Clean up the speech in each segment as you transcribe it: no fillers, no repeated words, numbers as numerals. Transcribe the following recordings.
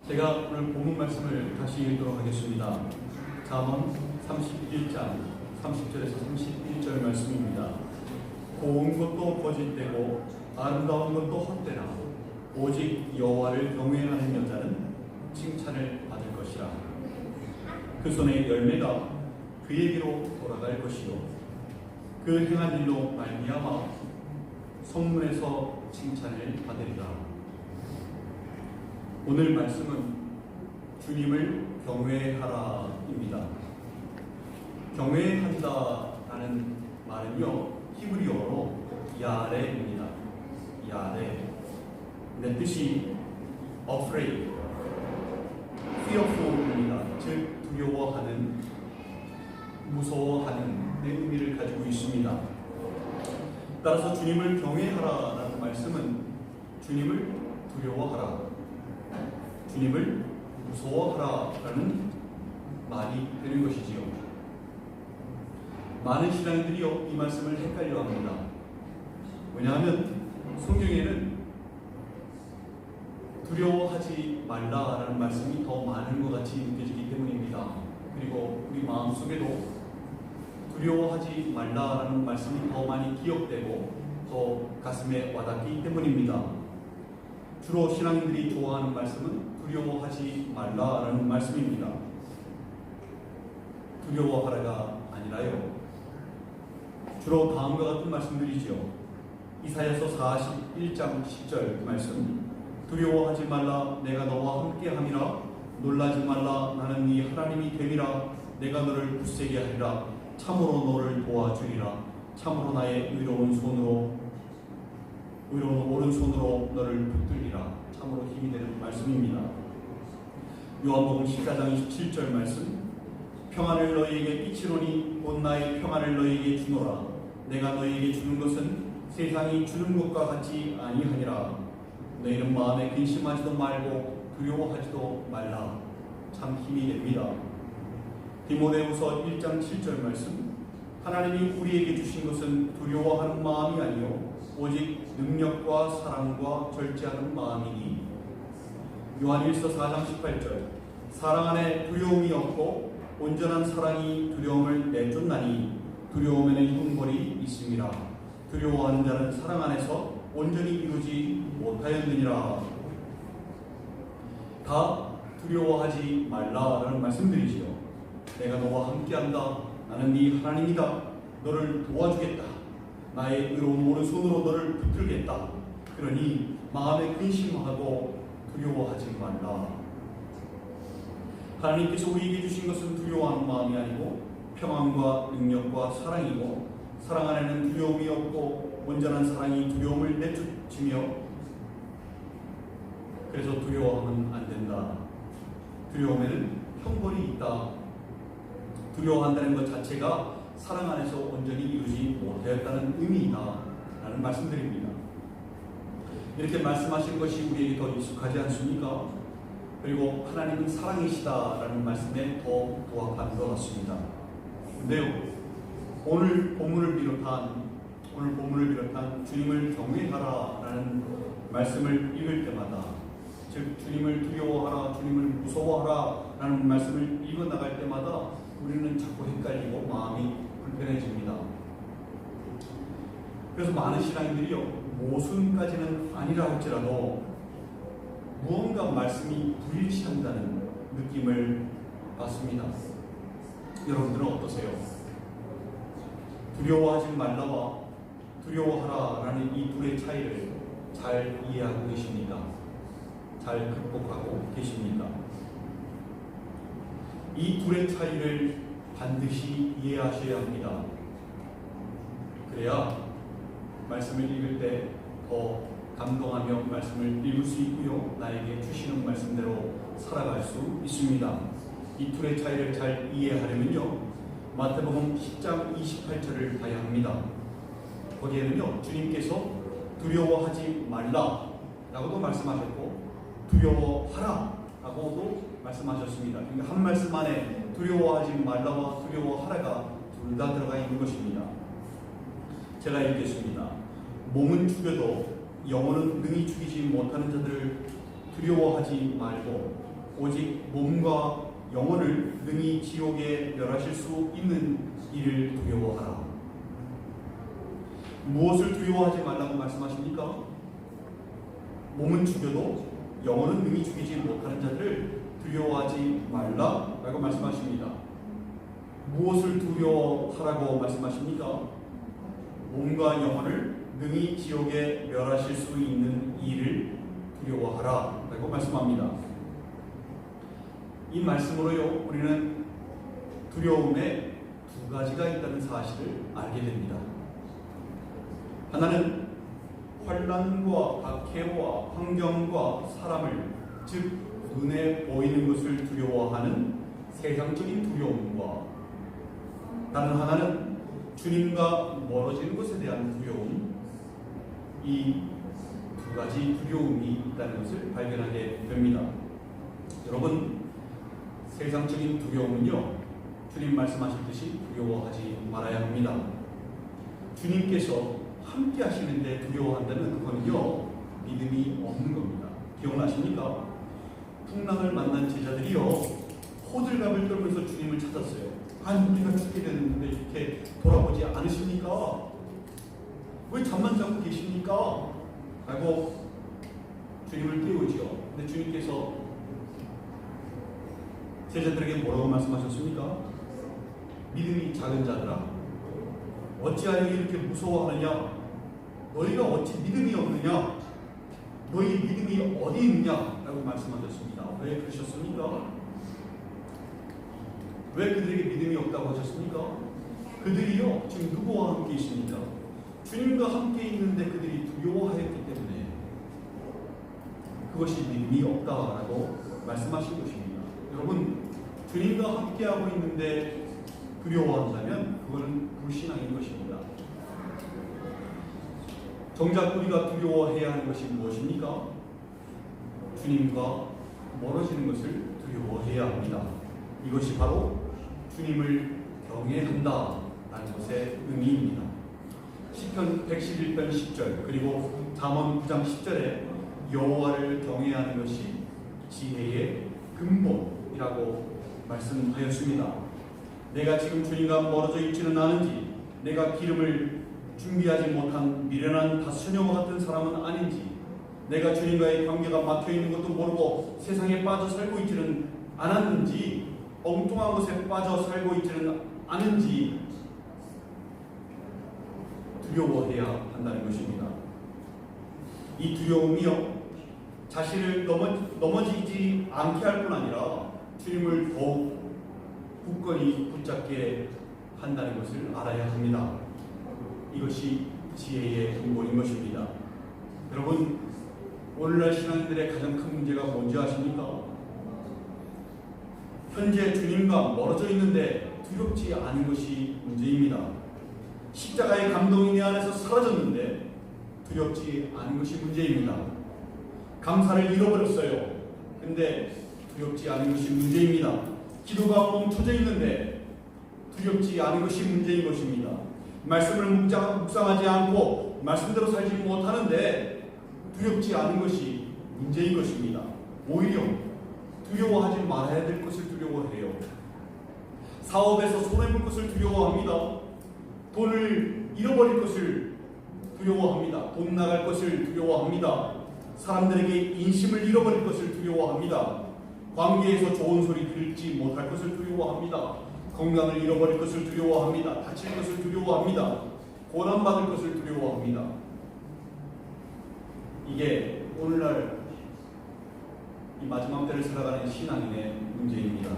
제가 오늘 본문 말씀을 다시 읽도록 하겠습니다. 잠언 31장 30절에서 31절 말씀입니다. 고운 것도 거짓되고 아름다운 것도 헛되나 오직 여호와를 경외하는 여자는 칭찬을 받을 것이라. 그 손의 열매가 그에게로 돌아갈 것이요 그 행한 일로 말미암아 성문에서 칭찬을 받으리라. 오늘 말씀은 주님을 경외하라입니다. 경외한다라는 말은요, 히브리어로 야레입니다. 야레. 내 뜻이 afraid, fearful입니다. 즉 두려워하는, 무서워하는 의미를 가지고 있습니다. 따라서 주님을 경외하라라는 말씀은 주님을 두려워하라, 주님을 무서워하라라는 말이 되는 것이지요. 많은 신앙인들이요, 이 말씀을 헷갈려합니다. 왜냐하면 성경에는 두려워하지 말라라는 말씀이 더 많은 것 같이 느껴지기 때문입니다. 그리고 우리 마음속에도 두려워하지 말라라는 말씀이 더 많이 기억되고 더 가슴에 와닿기 때문입니다. 주로 신앙인들이 좋아하는 말씀은 두려워하지 말라라는 말씀입니다. 두려워하라가 아니라요, 주로 다음과 같은 말씀들이지요. 이사야서 41장 10절 말씀, 두려워하지 말라, 내가 너와 함께함이라. 놀라지 말라, 나는 네 하나님이 됨이라. 내가 너를 굳세게 하리라. 참으로 너를 도와주리라. 참으로 나의 의로운 오른손으로 너를 붙들리라. 참으로 힘이 되는 말씀입니다. 요한복음 14장 27절 말씀, 평안을 너희에게 끼치노니 곧 나의 평안을 너희에게 주노라. 내가 너희에게 주는 것은 세상이 주는 것과 같지 아니하니라. 너희는 마음에 근심하지도 말고 두려워하지도 말라. 참 힘이 됩니다. 디모데후서 1장 7절 말씀, 하나님이 우리에게 주신 것은 두려워하는 마음이 아니요 오직 능력과 사랑과 절제하는 마음이니. 요한일서 4장 18절, 사랑 안에 두려움이 없고 온전한 사랑이 두려움을 내쫓나니 두려움에는 흉벌이 있음이라. 두려워하는 자는 사랑 안에서 온전히 이루지 못하였느니라. 다 두려워하지 말라라는 말씀들이지요. 내가 너와 함께한다. 나는 네 하나님이다. 너를 도와주겠다. 나의 의로운 오른손으로 너를 붙들겠다. 그러니 마음에 근심하고 두려워하지 말라. 하나님께서 우리에게 주신 것은 두려워하는 마음이 아니고 평안과 능력과 사랑이고, 사랑 안에는 두려움이 없고 온전한 사랑이 두려움을 내쫓으며, 그래서 두려워하면 안 된다. 두려움에는 형벌이 있다. 두려워한다는 것 자체가 사랑 안에서 온전히 이루지 못하였다는 의미이다 라는 말씀드립니다. 이렇게 말씀하신 것이 우리에게 더 익숙하지 않습니까? 그리고 하나님은 사랑이시다라는 말씀에 더 부합한 것 같습니다. 그런데요, 오늘 본문을 비롯한 주님을 경외하라라는 말씀을 읽을 때마다, 즉 주님을 두려워하라, 주님을 무서워하라라는 말씀을 읽어나갈 때마다 우리는 자꾸 헷갈리고 마음이 불편해집니다. 그래서 많은 신앙인들이요, 모순까지는 아니라 할지라도 무언가 말씀이 불일치한다는 느낌을 받습니다. 여러분들은 어떠세요? 두려워하지 말라와 두려워하라라는 이 둘의 차이를 잘 이해하고 계십니까? 잘 극복하고 계십니까? 이 둘의 차이를 반드시 이해하셔야 합니다. 그래야 말씀을 읽을 때 더 감동하며 말씀을 읽을 수 있고요, 나에게 주시는 말씀대로 살아갈 수 있습니다. 이 둘의 차이를 잘 이해하려면요, 마태복음 10장 28절을 봐야 합니다. 거기에는요, 주님께서 두려워하지 말라 라고도 말씀하셨고 두려워하라 라고도 말씀하셨습니다. 그러니까 한 말씀 안에 두려워하지 말라와 두려워하라가 둘 다 들어가 있는 것입니다. 제가 읽겠습니다. 몸은 죽여도 영혼은 능히 죽이지 못하는 자들을 두려워하지 말고 오직 몸과 영혼을 능히 지옥에 멸하실 수 있는 일을 두려워하라. 무엇을 두려워하지 말라고 말씀하십니까? 몸은 죽여도 영혼은 능히 죽이지 못하는 자들을 두려워하지 말라라고 말씀하십니다. 무엇을 두려워하라고 말씀하십니까? 몸과 영혼을 능히 지옥에 멸하실 수 있는 일을 두려워하라라고 말씀합니다. 이 말씀으로요, 우리는 두려움에 두 가지가 있다는 사실을 알게 됩니다. 하나는 환난과 박해와 환경과 사람을, 즉 눈에 보이는 것을 두려워하는 세상적인 두려움과, 다른 하나는 주님과 멀어지는 것에 대한 두려움, 이 두 가지 두려움이 있다는 것을 발견하게 됩니다. 여러분, 세상적인 두려움은요, 주님 말씀하셨듯이 두려워하지 말아야 합니다. 주님께서 함께 하시는데 두려워한다면 그거는요, 믿음이 없는 겁니다. 기억나십니까? 풍랑을 만난 제자들이요, 호들갑을 떨면서 주님을 찾았어요. 아니, 우리가 죽게 되는데 이렇게 돌아보지 않으십니까? 왜 잠만 자고 계십니까? 라고 주님을 깨우지요. 근데 주님께서 제자들에게 뭐라고 말씀하셨습니까? 믿음이 작은 자들아, 어찌하여 이렇게 무서워하느냐? 너희가 어찌 믿음이 없느냐? 너희 믿음이 어디 있느냐? 라고 말씀하셨습니다. 왜 그러셨습니까? 왜 그들에게 믿음이 없다고 하셨습니까? 그들이요, 지금 누구와 함께 있습니까? 주님과 함께 있는데 그들이 두려워하였기 때문에 그것이 믿음이 없다라고 말씀하신 것입니다. 여러분, 주님과 함께하고 있는데 두려워한다면 그거는 불신앙인 것입니다. 정작 우리가 두려워해야 하는 것이 무엇입니까? 주님과 멀어지는 것을 두려워해야 합니다. 이것이 바로 주님을 경외한다라는 것의 의미입니다. 시편 111편 10절 그리고 잠언 9장 10절에 여호와를 경외하는 것이 지혜의 근본이라고 말씀하였습니다. 내가 지금 주님과 멀어져 있지는 않은지, 내가 기름을 준비하지 못한 미련한 다소녀와 같은 사람은 아닌지, 내가 주님과의 관계가 막혀있는 것도 모르고 세상에 빠져 살고 있지는 않았는지, 엉뚱한 것에 빠져 살고 있지는 않은지 두려워해야 한다는 것입니다. 이 두려움이요, 자신을 넘어지지 않게 할 뿐 아니라 주님을 더욱 굳건히 붙잡게 한다는 것을 알아야 합니다. 이것이 지혜의 근본인 것입니다. 여러분, 오늘날 신앙인들의 가장 큰 문제가 뭔지 아십니까? 현재 주님과 멀어져 있는데 두렵지 않은 것이 문제입니다. 십자가의 감동이 내 안에서 사라졌는데 두렵지 않은 것이 문제입니다. 감사를 잃어버렸어요. 근데 두렵지 않은 것이 문제입니다. 기도가 멈춰져 있는데 두렵지 않은 것이 문제인 것입니다. 말씀을 묵상하지 않고 말씀대로 살지 못하는데 두렵지 않은 것이 문제인 것입니다. 오히려 두려워하지 말아야 될 것을 두려워해요. 사업에서 손해볼 것을 두려워합니다. 돈을 잃어버릴 것을 두려워합니다. 돈 나갈 것을 두려워합니다. 사람들에게 인심을 잃어버릴 것을 두려워합니다. 관계에서 좋은 소리 듣지 못할 것을 두려워합니다. 건강을 잃어버릴 것을 두려워합니다. 다칠 것을 두려워합니다. 고난받을 것을 두려워합니다. 이게 오늘날 이 마지막 때를 살아가는 신앙인의 문제입니다.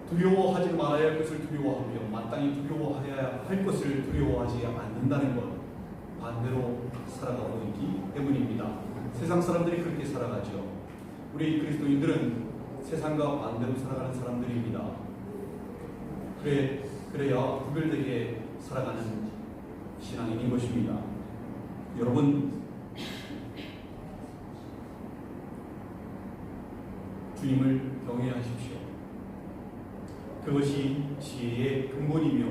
두려워하지 말아야 할 것을 두려워하며 마땅히 두려워해야 할 것을 두려워하지 않는다는 것, 반대로 살아가고 있기 때문입니다. 세상 사람들이 그렇게 살아가죠. 우리 그리스도인들은 세상과 반대로 살아가는 사람들입니다. 그래야 구별되게 살아가는 신앙인인 것입니다. 여러분, 주님을 경외하십시오. 그것이 지혜의 근본이며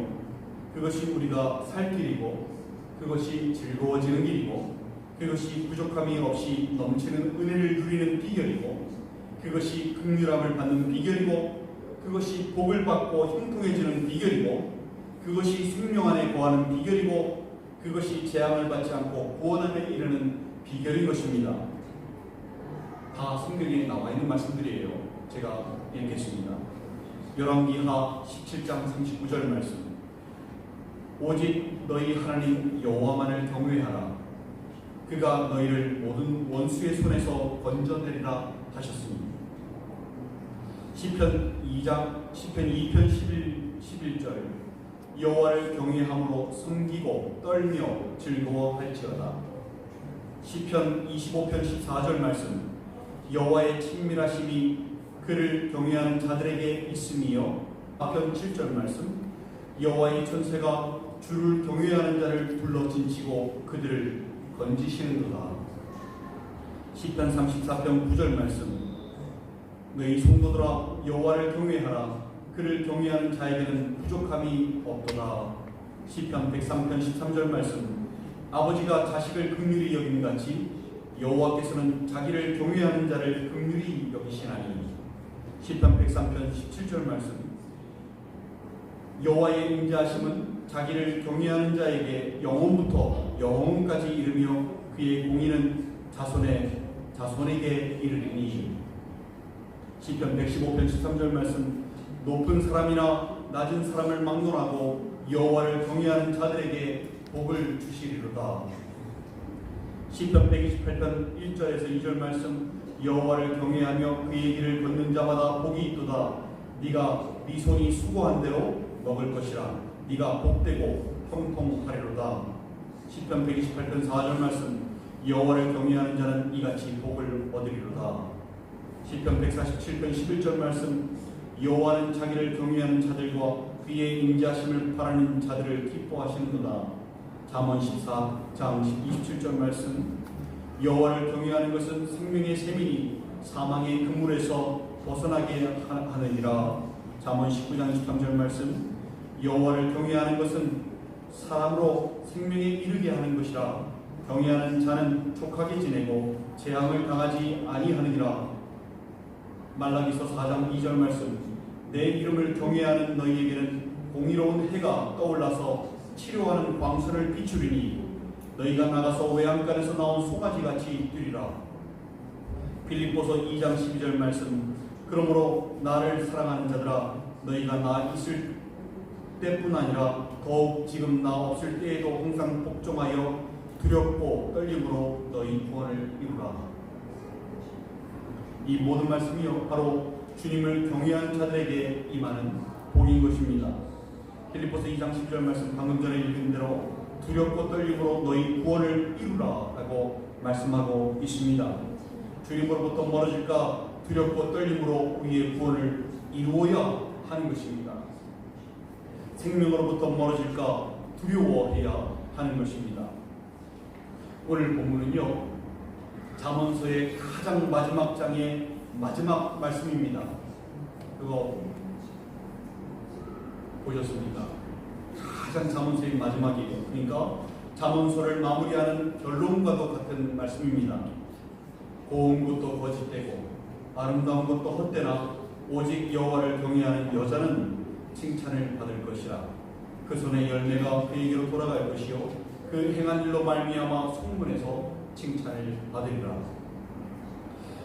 그것이 우리가 살 길이고 그것이 즐거워지는 길이고 그것이 부족함이 없이 넘치는 은혜를 누리는 비결이고, 그것이 긍휼함을 받는 비결이고, 그것이 복을 받고 형통해지는 비결이고, 그것이 생명 안에 거하는 비결이고, 그것이 재앙을 받지 않고 구원함에 이르는 비결인 것입니다. 다 성경에 나와 있는 말씀들이에요. 제가 읽겠습니다. 열왕기하 17장 39절 말씀. 오직 너희 하나님 여호와만을 경외하라. 그가 너희를 모든 원수의 손에서 건져내리라 하셨습니다. 시편 2편 11절. 여호와를 경외함으로 섬기고 떨며 즐거워할지어다. 시편 25편 14절 말씀. 여호와의 친밀하심이 그를 경외하는 자들에게 있음이요. 시편 7절 말씀. 여호와의 천사가 주를 경외하는 자를 둘러진치고 그들을 건지시는도다. 시편 34편 9절 말씀. 너희 성도들아 여호와를 경외하라. 그를 경외하는 자에게는 부족함이 없도다. 시편 103편 13절 말씀. 아버지가 자식을 긍휼히 여김 같이 여호와께서는 자기를 경외하는 자를 긍휼히 여기시나니. 시편 103편 17절 말씀. 여호와의 인자하심은 자기를 경외하는 자에게 영원부터 영원까지 이르며 그의 공의는 자손에게 이르리니. 시편 115편 13절 말씀. 높은 사람이나 낮은 사람을 막론하고 여호와를 경외하는 자들에게 복을 주시리로다. 시편 128편 1절에서 2절 말씀. 여호와를 경외하며 그의 길을 걷는 자마다 복이 있도다. 네가 네 손이 수고한 대로 먹을 것이라. 네가 복되고 형통하리로다. 시편 128편 4절 말씀. 여호와를 경외하는 자는 이같이 복을 얻으리로다. 시편 147편 11절 말씀. 여호와는 자기를 경외하는 자들과 그의 인자하심을 바라는 자들을 기뻐하시는도다. 잠언 14장 27절 말씀. 여호와를 경외하는 것은 생명의 셈이니 사망의 그물에서 벗어나게 하느니라. 잠언 19장 23절 말씀. 여호와를 경외하는 것은 사람으로 생명에 이르게 하는 것이라. 경외하는 자는 족하게 지내고 재앙을 당하지 아니하느니라. 말라기서 4장 2절 말씀. 내 이름을 경외하는 너희에게는 공의로운 해가 떠올라서 치료하는 광선을 비추리니 너희가 나가서 외양간에서 나온 송아지같이 뛰리라. 빌립보서 2장 12절 말씀. 그러므로 나를 사랑하는 자들아 너희가 나 있을 때뿐 아니라 더욱 지금 나 없을 때에도 항상 복종하여 두렵고 떨림으로 너희 구원을 이루라. 이 모든 말씀이요 바로 주님을 경외하는 자들에게 임하는 복인 것입니다. 빌립보서 2장 10절 말씀 방금 전에 읽은 대로 두렵고 떨림으로 너희 구원을 이루라 라고 말씀하고 있습니다. 주님으로부터 멀어질까 두렵고 떨림으로 우리의 구원을 이루어야 하는 것입니다. 생명으로부터 멀어질까 두려워해야 하는 것입니다. 오늘 본문은요 잠언서의 가장 마지막 장의 마지막 말씀입니다. 그거 보셨습니까? 가장 잠언서의 마지막이에요. 그러니까 잠언서를 마무리하는 결론과도 같은 말씀입니다. 고운 것도 거짓되고 아름다운 것도 헛되나 오직 여호와를 경외하는 여자는 칭찬을 받을 것이라. 그 손의 열매가 그에게로 돌아갈 것이요 그 행한 일로 말미암아 성문에서 칭찬을 받으리라.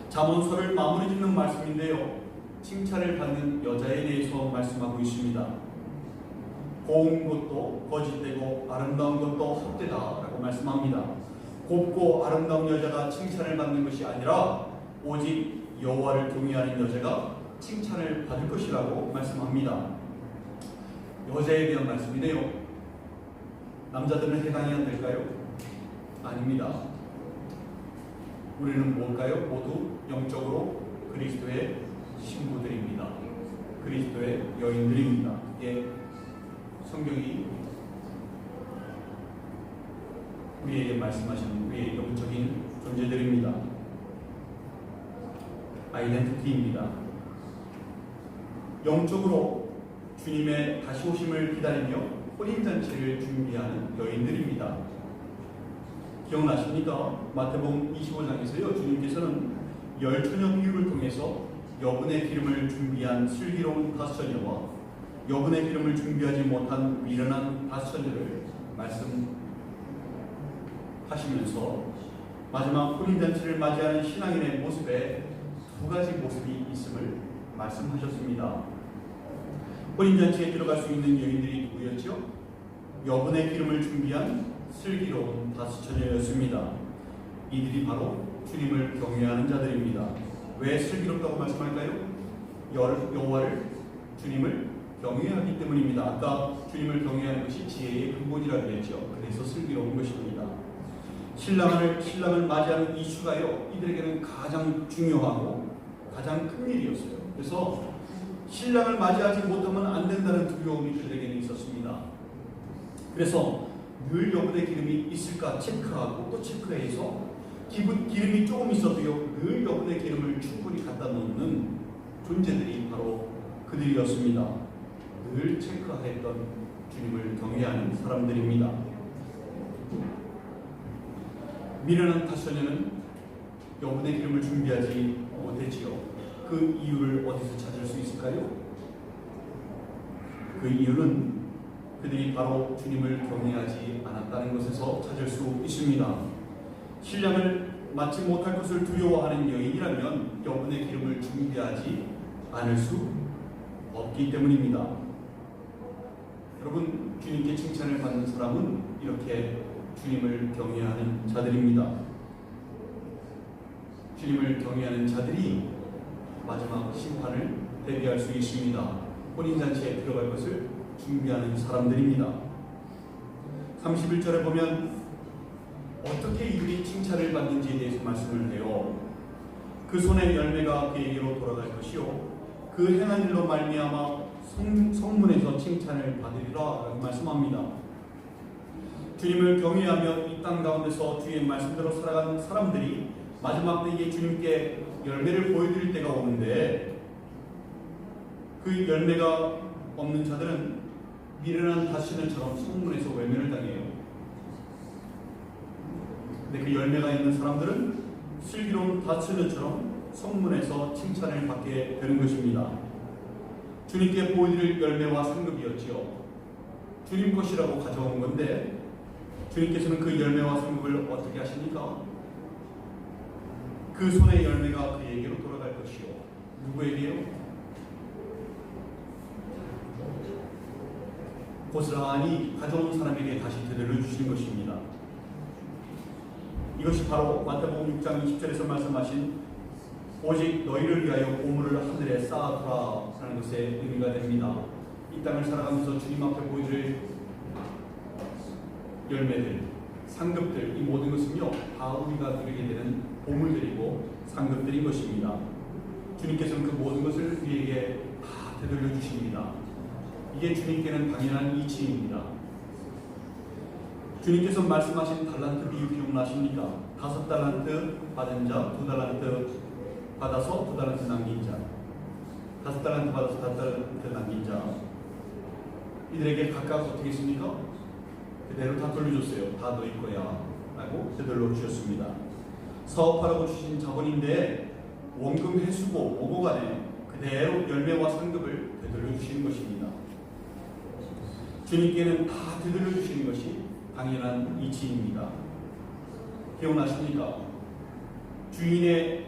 잠언서를 마무리 짓는 말씀인데요 칭찬을 받는 여자에 대해서 말씀하고 있습니다. 고운 것도 거짓되고 아름다운 것도 헛되다라고 말씀합니다. 곱고 아름다운 여자가 칭찬을 받는 것이 아니라 오직 여호와를 경외하는 여자가 칭찬을 받을 것이라고 말씀합니다. 여자에 대한 말씀이네요. 남자들은 해당이 안 될까요? 아닙니다. 우리는 뭘까요? 모두 영적으로 그리스도의 신부들입니다. 그리스도의 여인들입니다. 예, 성경이 우리에게 말씀하시는 우리의 영적인 존재들입니다. 아이덴티티입니다. 영적으로 주님의 다시 오심을 기다리며 혼인잔치를 준비하는 여인들입니다. 기억나십니까? 마태복음 25장에서요, 주님께서는 열 처녀 비유를 통해서 여분의 기름을 준비한 슬기로운 5처녀와 여분의 기름을 준비하지 못한 미련한 5처녀를 말씀하시면서 마지막 혼인잔치를 맞이하는 신앙인의 모습에 2가지 모습이 있음을 말씀하셨습니다. 혼인잔치에 들어갈 수 있는 여인들이 누구였죠? 여분의 기름을 준비한 슬기로운 5처녀였습니다. 이들이 바로 주님을 경외하는 자들입니다. 왜 슬기롭다고 말씀할까요? 여호와를, 주님을 경외하기 때문입니다. 아까 주님을 경외하는 것이 지혜의 근본이라고 했죠. 그래서 슬기로운 것입니다. 신랑을 맞이하는 이 수가요, 이들에게는 가장 중요하고 가장 큰 일이었어요. 그래서 신랑을 맞이하지 못하면 안 된다는 두려움이 그들에게는 있었습니다. 그래서 늘 여분의 기름이 있을까 체크하고 또 체크해서 기름이 조금 있어도요, 늘 여분의 기름을 충분히 갖다 놓는 존재들이 바로 그들이었습니다. 늘 체크했던 주님을 경외하는 사람들입니다. 미련한 5처녀는 여분의 기름을 준비하지 못했지요. 그 이유를 어디서 찾을 수 있을까요? 그 이유는 그들이 바로 주님을 경외하지 않았다는 것에서 찾을 수 있습니다. 신랑을 맞지 못할 것을 두려워하는 여인이라면 여분의 기름을 준비하지 않을 수 없기 때문입니다. 여러분, 주님께 칭찬을 받는 사람은 이렇게 주님을 경외하는 자들입니다. 주님을 경외하는 자들이 마지막 심판을 대비할 수 있습니다. 혼인잔치에 들어갈 것을 준비하는 사람들입니다. 31절에 보면 어떻게 이들이 칭찬을 받는지에 대해서 말씀을 해요. 그 손의 열매가 그에게로 돌아갈 것이요, 그 행한 일로 말미암아 성문에서 칭찬을 받으리라 라고 말씀합니다. 주님을 경외하며 이 땅 가운데서 주의 말씀대로 살아가는 사람들이 마지막 때에 주님께 열매를 보여드릴 때가 오는데, 그 열매가 없는 자들은 미련한 5처녀처럼 성문에서 외면을 당해요. 근데 그 열매가 있는 사람들은 슬기로운 5처녀처럼 성문에서 칭찬을 받게 되는 것입니다. 주님께 보여드릴 열매와 상급이었지요. 주님 것이라고 가져온 건데, 주님께서는 그 열매와 상급을 어떻게 하십니까? 그 손의 열매가 그에게로 돌아갈 것이요. 누구에게요? 고스란히 가져온 사람에게 다시 되돌려 주시는 것입니다. 이것이 바로 마태복음 6장 20절에서 말씀하신 오직 너희를 위하여 보물을 하늘에 쌓아두라 라는 것의 의미가 됩니다. 이 땅을 살아가면서 주님 앞에 보여드릴 열매들, 상급들, 이 모든 것은요, 다 우리가 누리게 되는 보물들이고 상급들인 것입니다. 주님께서는 그 모든 것을 우리에게 다 되돌려 주십니다. 이게 주님께는 당연한 이치입니다. 주님께서 말씀하신 달란트 비유 기억나십니까? 5달란트 받은 자, 2달란트 받아서 2달란트 남긴 자, 5달란트 받아서 5달란트 남긴 자, 이들에게 각각 어떻게 했습니까? 그대로 다 돌려줬어요. 다 너희 거야 라고 되돌려 주셨습니다. 사업하라고 주신 자본인데 원금 해수고 뭐고 간에 그대로 열매와 상급을 되돌려 주시는 것입니다. 주님께는 다 되돌려 주시는 것이 당연한 이치입니다. 기억나십니까? 주인이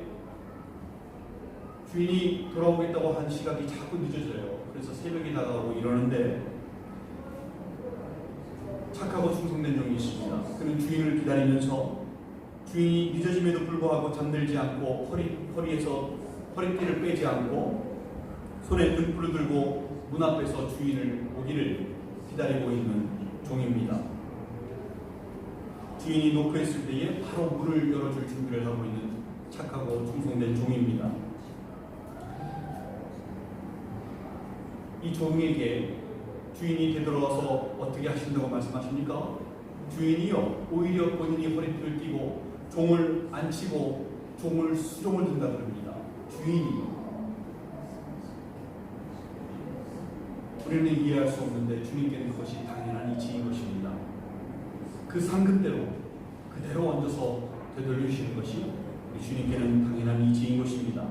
돌아오겠다고 한 시각이 자꾸 늦어져요. 그래서 새벽이 다가오고 이러는데 착하고 충성된 종이 있습니다. 그는 주인을 기다리면서 주인이 늦어짐에도 불구하고 잠들지 않고 허리에서 허리띠를 빼지 않고 손에 등불을 들고 문 앞에서 주인을 오기를 기다리고 있는 종입니다. 주인이 노크했을 때에 바로 문을 열어줄 준비를 하고 있는 착하고 충성된 종입니다. 이 종에게 주인이 되돌아와서 어떻게 하신다고 말씀하십니까? 주인이요, 오히려 본인이 허리띠를 띠고 종을 안 치고 수종을 든다 그럽니다. 주인이. 우리는 이해할 수 없는데 주님께는 그것이 당연한 이치인 것입니다. 그 상급대로, 그대로 얹어서 되돌려주시는 것이 우리 주님께는 당연한 이치인 것입니다.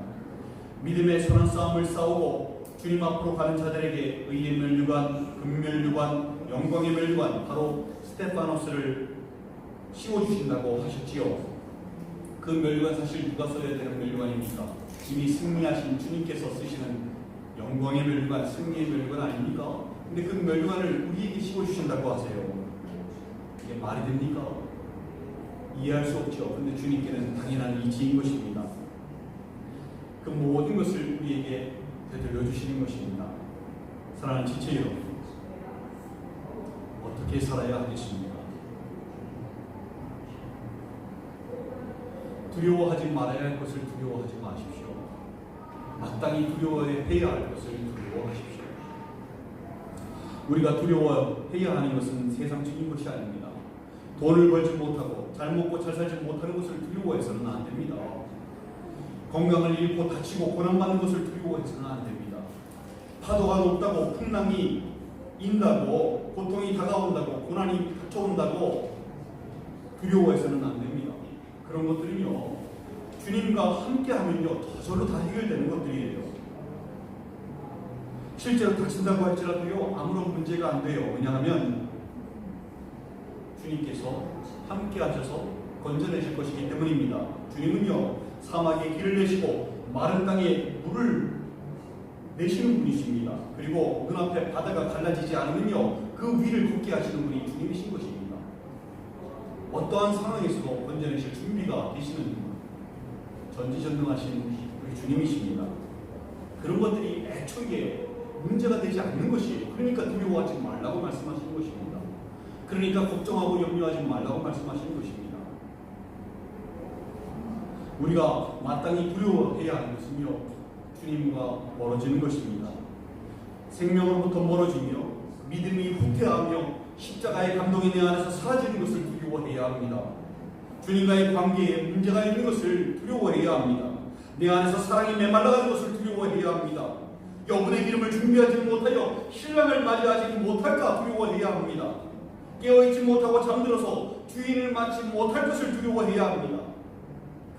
믿음의 선한 싸움을 싸우고 주님 앞으로 가는 자들에게 의의 면류관, 금면류관, 영광의 면류관, 바로 스테파노스를 씌워주신다고 하셨지요. 그 면류관 사실 누가 써야 되는 면류관입니까? 이미 승리하신 주님께서 쓰시는 영광의 면류관, 승리의 면류관 아닙니까? 근데 그 면류관을 우리에게 씌워주신다고 하세요. 이게 말이 됩니까? 이해할 수 없죠. 근데 주님께는 당연한 이치인 것입니다. 그 모든 것을 우리에게 되돌려 주시는 것입니다. 사랑하는 지체 여러분, 어떻게 살아야 하겠습니까? 두려워하지 말아야 할 것을 두려워하지 마십시오. 마땅히 두려워해야 할 것을 두려워하십시오. 우리가 두려워해야 하는 것은 세상적인 것이 아닙니다. 돈을 벌지 못하고 잘 먹고 잘 살지 못하는 것을 두려워해서는 안 됩니다. 건강을 잃고 다치고 고난받는 것을 두려워해서는 안 됩니다. 파도가 높다고 풍랑이 인다고 고통이 다가온다고 고난이 닥쳐온다고 두려워해서는 안 됩니다. 그런 것들은요, 주님과 함께하면요 저절로 다 해결되는 것들이에요. 실제로 다친다고 할지라도요 아무런 문제가 안 돼요. 왜냐하면 주님께서 함께하셔서 건져내실 것이기 때문입니다. 주님은요 사막에 길을 내시고 마른 땅에 물을 내시는 분이십니다. 그리고 눈앞에 바다가 갈라지지 않으면요 그 위를 걷게 하시는 분이 주님이신 것입니다. 어떠한 상황에서도 건져내실 준비가 되시는 전지전능하신 우리 주님이십니다. 그런 것들이 애초에 문제가 되지 않는 것이에요. 그러니까 두려워하지 말라고 말씀하시는 것입니다. 그러니까 걱정하고 염려하지 말라고 말씀하시는 것입니다. 우리가 마땅히 두려워해야 하는 것은요 주님과 멀어지는 것입니다. 생명으로부터 멀어지며 믿음이 후퇴하며 십자가의 감동이 내 안에서 사라지는 것을 두려워해야 합니다. 주님과의 관계에 문제가 있는 것을 두려워해야 합니다. 내 안에서 사랑이 메말라가는 것을 두려워해야 합니다. 여분의 기름을 준비하지 못하여 신랑을 맞이하지 못할까 두려워해야 합니다. 깨어있지 못하고 잠들어서 주인을 맞지 못할 것을 두려워해야 합니다.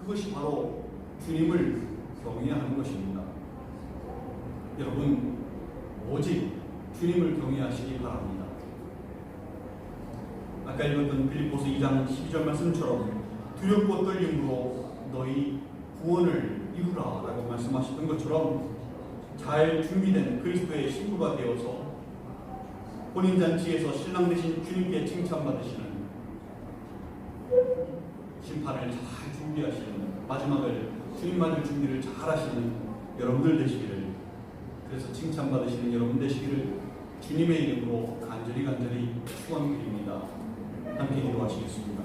그것이 바로 주님을 경외해야 하는 것입니다. 여러분, 오직 주님을 경외하시기 바랍니다. 아까 읽었던 빌립보서 2장 12절 말씀처럼 두렵고 떨림으로 너희 구원을 이루라 라고 말씀하셨던 것처럼 잘 준비된 그리스도의 신부가 되어서 혼인잔치에서 신랑 되신 주님께 칭찬받으시는 심판을 잘 준비하시는 마지막을 주님 맞을 준비를 잘 하시는 여러분들 되시기를, 그래서 칭찬받으시는 여러분 되시기를 주님의 이름으로 간절히 축원드립니다. 함께 기도하시겠습니다.